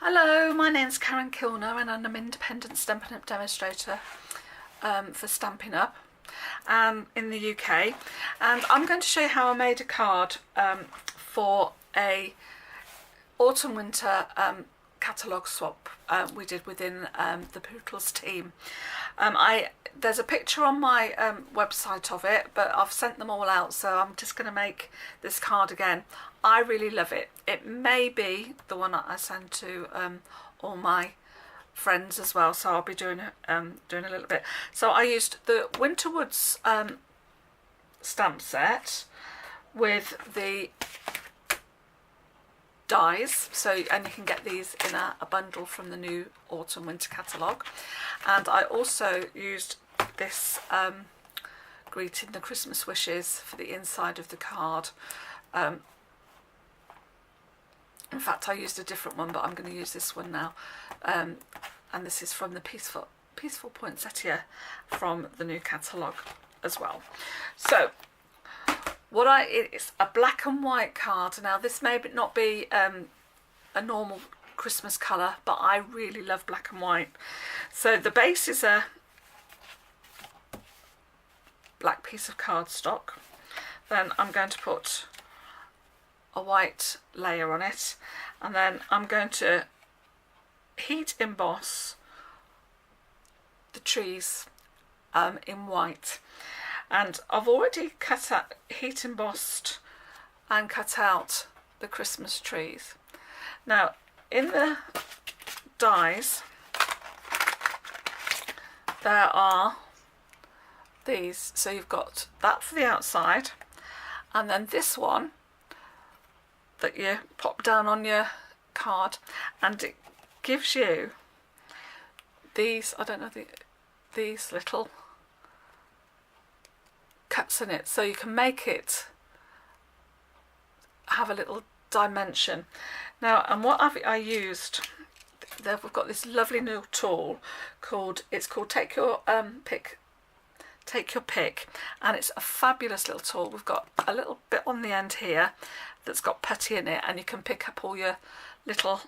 Hello, my name's Karen Kilner and I'm an independent Stampin' Up demonstrator for Stampin' Up in the UK, and I'm going to show you how I made a card for a autumn-winter catalogue swap we did within the Poodles team. There's a picture on my website of it, but I've sent them all out, so I'm just going to make this card again. I really love it. It may be the one that I send to all my friends as well, so I'll be doing a little bit. So I used the Winterwoods stamp set with the dies, and you can get these in a bundle from the new autumn winter catalogue. And I also used this greeting the Christmas wishes for the inside of the card. In fact, I used a different one, but I'm going to use this one now, and this is from the peaceful Poinsetta from the new catalogue as well. So it's a black and white card. Now this may not be a normal Christmas colour, but I really love black and white. So the base is a black piece of cardstock. Then I'm going to put a white layer on it, and then I'm going to heat emboss the trees in white. And I've already heat embossed and cut out the Christmas trees. Now in the dies there are these, so you've got that for the outside, and then this one that you pop down on your card, and it gives you these, I don't know, these little cuts in it, so you can make it have a little dimension. Now, and what I used, we've got this lovely new tool called Take Your Pick, and it's a fabulous little tool. We've got a little bit on the end here that's got putty in it, and you can pick up all your little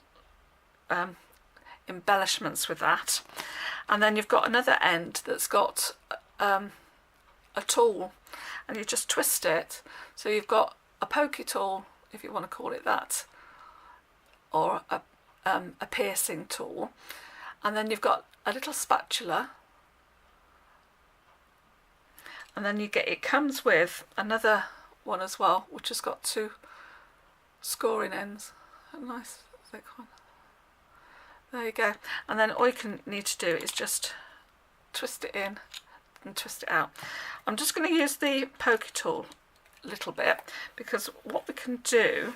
embellishments with that. And then you've got another end that's got a tool, and you just twist it, so you've got a pokey tool, if you want to call it that, or a piercing tool, and then you've got a little spatula, and then it comes with another one as well, which has got two scoring ends, a nice thick one. There you go. And then all you need to do is just twist it in and twist it out. I'm just going to use the pokey tool a little bit, because what we can do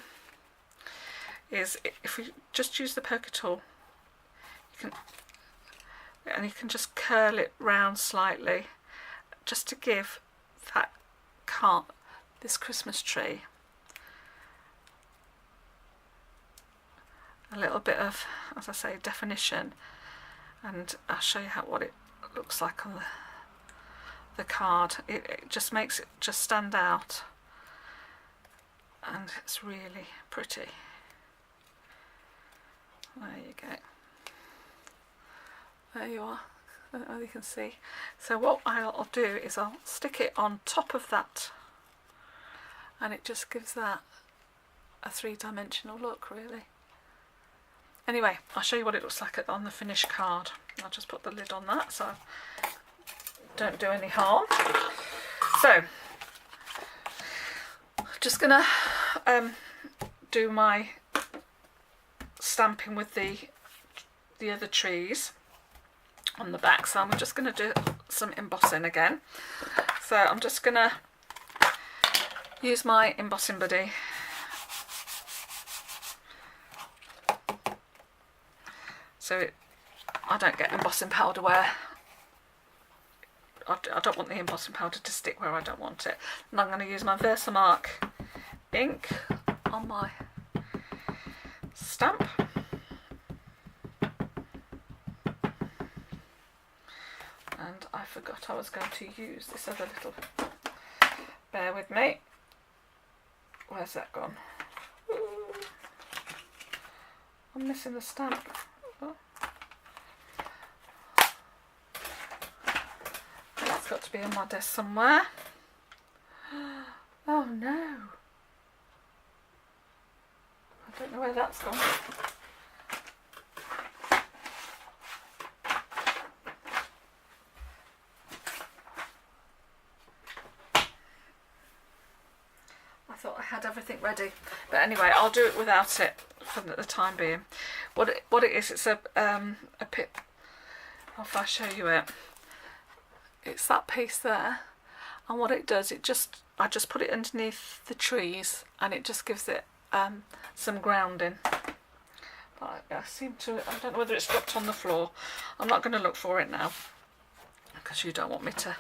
is, if we just use the pokey tool, you can just curl it round slightly, just to give that this Christmas tree a little bit of, as I say, definition. And I'll show you what it looks like on the card. It just makes it just stand out, and it's really pretty. There you go. There you are. As you can see. So what I'll do is I'll stick it on top of that, and it just gives that a three-dimensional look, really. Anyway, I'll show you what it looks like on the finished card. I'll just put the lid on that so I don't do any harm. So just gonna do my stamping with the other trees on the back. So I'm just going to do some embossing again. So I'm just going to use my embossing buddy. So I don't get embossing powder where I don't want the embossing powder to stick where I don't want it. And I'm going to use my Versamark ink on my stamp. And I forgot I was going to use this other little, bear with me, where's that gone? I'm missing the stamp. Oh. That's got to be on my desk somewhere. Oh no. I don't know where that's gone. I thought I had everything ready, but anyway, I'll do it without it for the time being. What it is, it's a pit. If I show you it, it's that piece there, and what it does, I just put it underneath the trees, and it just gives it some grounding. But I don't know whether it's dropped on the floor. I'm not going to look for it now because you don't want me to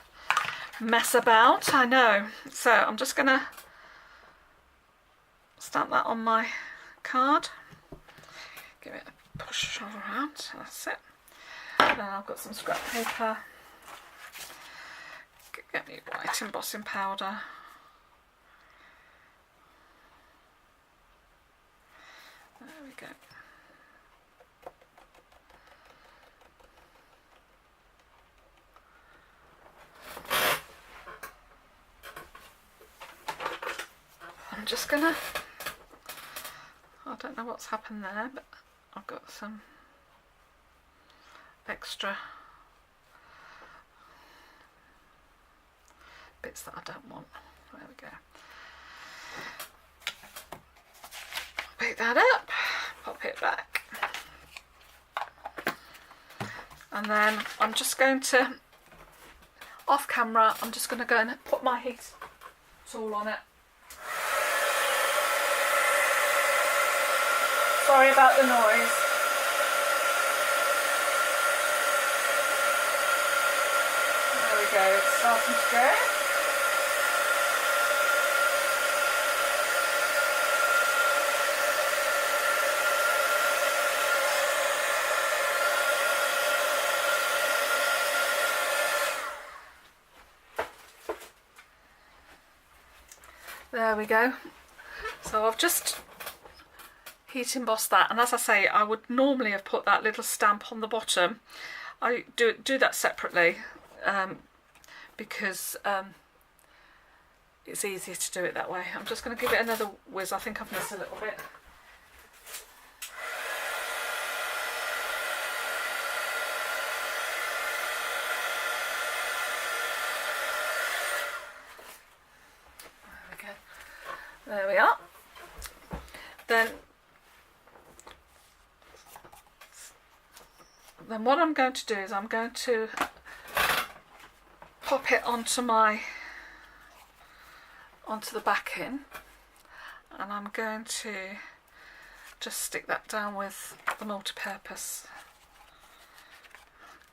mess about, I know. So I'm just going to stamp that on my card, give it a push all around, that's it. And then I've got some scrap paper, get me white embossing powder. There we go. I'm just gonna, I don't know what's happened there, but I've got some extra bits that I don't want. There we go. Pick that up, pop it back, and then I'm just going to, off camera, I'm just going to go and put my heat tool on it. Sorry about the noise. There we go, it's starting to go. There we go. So I've just heat embossed that, and as I say, I would normally have put that little stamp on the bottom. I do that separately because it's easier to do it that way. I'm just going to give it another whiz. I think I've missed a little bit. There we are. Then what I'm going to do is I'm going to pop it onto the backing, and I'm going to just stick that down with the multi-purpose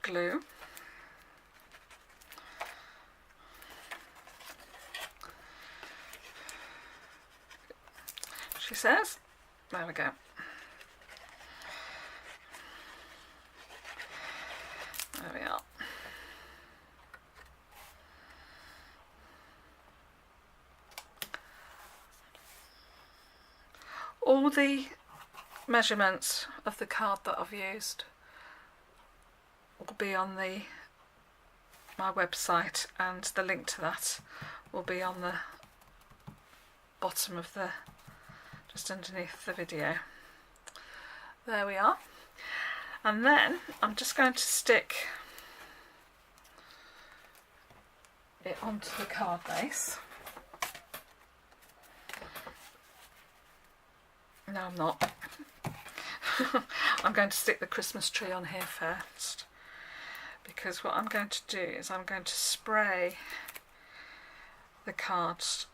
glue. She says. There we go. There we are. All the measurements of the card that I've used will be on my website, and the link to that will be on the bottom of just underneath the video. There we are. And then I'm just going to stick it onto the card base. No, I'm not. I'm going to stick the Christmas tree on here first, because what I'm going to do is I'm going to spray the cards,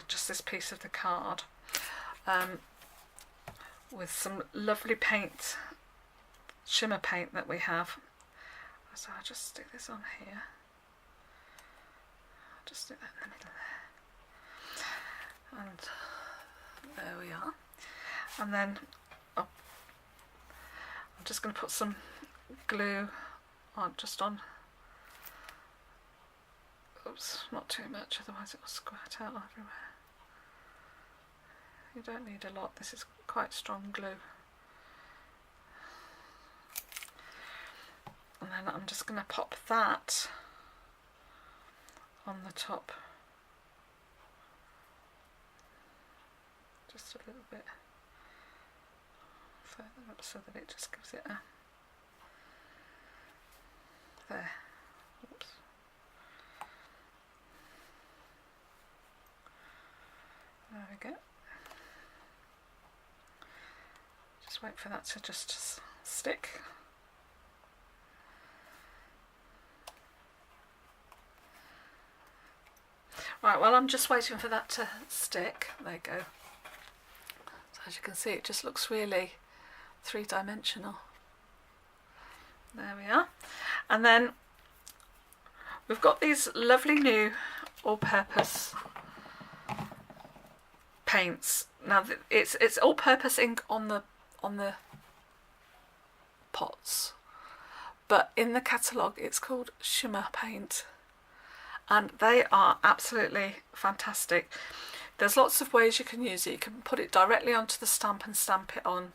just this piece of the card, with some lovely paint, shimmer paint that we have. So I'll just stick this on here. I'll just stick that in the middle there. And there we are. And then I'm just going to put some glue on, oops, not too much, otherwise it will squirt out everywhere. You don't need a lot, this is quite strong glue. then I'm just going to pop that on the top, just a little bit further up so that it just gives it a, there, oops. There we go. Just wait for that to just stick. Right, well, I'm just waiting for that to stick. There you go. So as you can see, it just looks really three-dimensional. There we are. And then we've got these lovely new all-purpose paints. Now it's all-purpose ink on the pots, but in the catalogue it's called shimmer paint, and they are absolutely fantastic. There's lots of ways you can use it. You can put it directly onto the stamp and stamp it on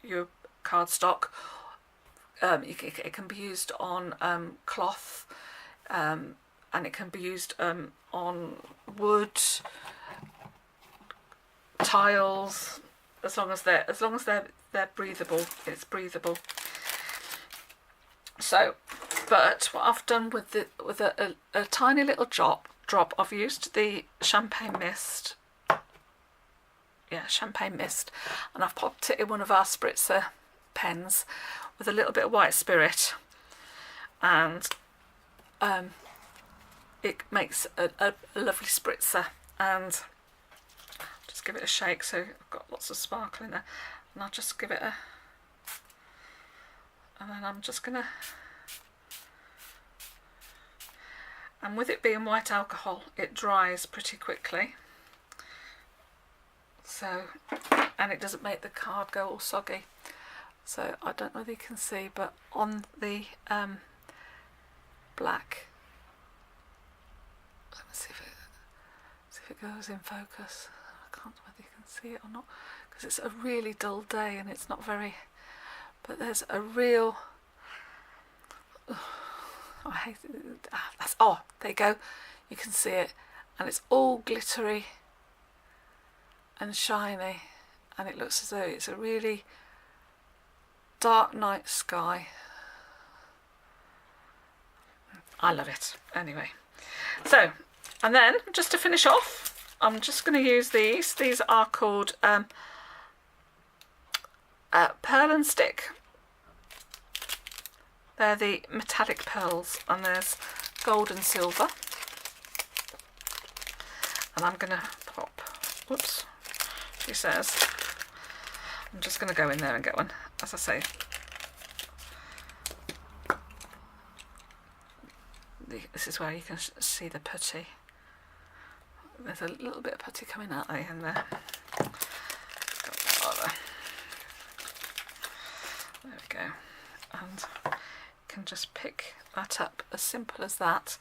your cardstock. It can be used on cloth, and it can be used on wood, tiles, as long as they're breathable. It's breathable. So, but what I've done with a tiny little drop, I've used the champagne mist. Yeah, champagne mist, and I've popped it in one of our spritzer pens with a little bit of white spirit, and it makes a lovely spritzer. And just give it a shake, so I've got lots of sparkle in there, and I'll just give it a, and then I'm just gonna, and with it being white alcohol, it dries pretty quickly, so, and it doesn't make the card go all soggy. So I don't know whether you can see, but on the black, let me see if it goes in focus. I can't know whether you can see it or not, because it's a really dull day and it's not very, but there's a real, I hate it. Oh, there you go, you can see it, and it's all glittery and shiny, and it looks as though it's a really dark night sky. I love it. Anyway, so, and then just to finish off, I'm just going to use these. These are called pearl and stick. They're the metallic pearls, and there's gold and silver. And I'm going to pop, whoops, she says, I'm just going to go in there and get one. As I say, this is where you can see the putty. There's a little bit of putty coming out there in there. There we go. And you can just pick that up as simple as that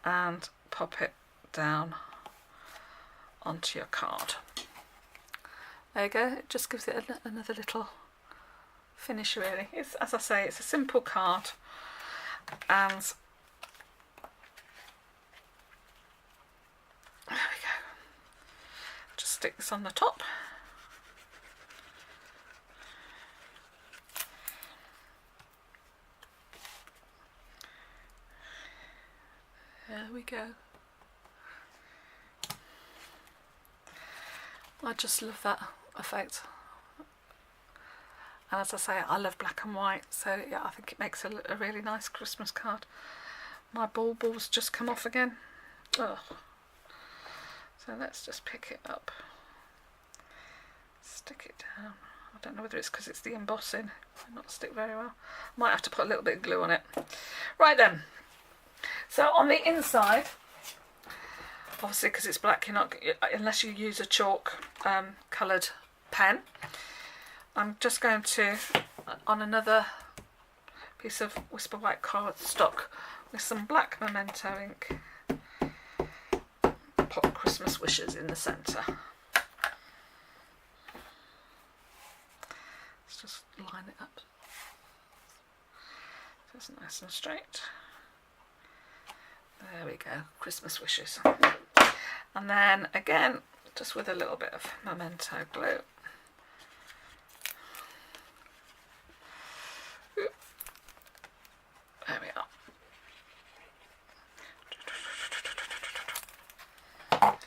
and pop it down onto your card. There you go. It just gives it another little finish, really. It's, as I say, it's a simple card, and there we go. Just stick this on the top. There we go. I just love that effect. And as I say, I love black and white, so yeah, I think it makes a really nice Christmas card. My baubles just come off again. Ugh. So let's just pick it up, stick it down. I don't know whether it's because it's the embossing, it might not stick very well. Might have to put a little bit of glue on it. Right then, so on the inside, obviously because it's black, you're not, unless you use a chalk coloured pen, I'm just going to, on another piece of Whisper White cardstock with some black Memento ink, pop Christmas wishes in the centre. Let's just line it up. It's nice and straight. There we go, Christmas wishes. And then again, just with a little bit of memento glue. There we are.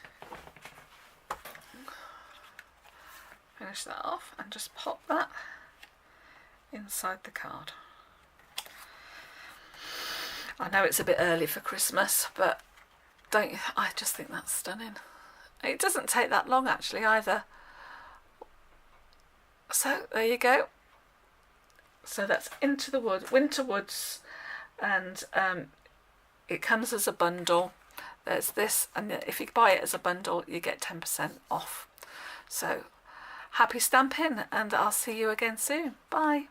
Finish that off and just pop that inside the card. I know it's a bit early for Christmas, but I just think that's stunning. It doesn't take that long actually either. So there you go. So that's Into the Wood, Winter Woods, and it comes as a bundle. There's this, and if you buy it as a bundle you get 10% off. So happy stamping, and I'll see you again soon. Bye.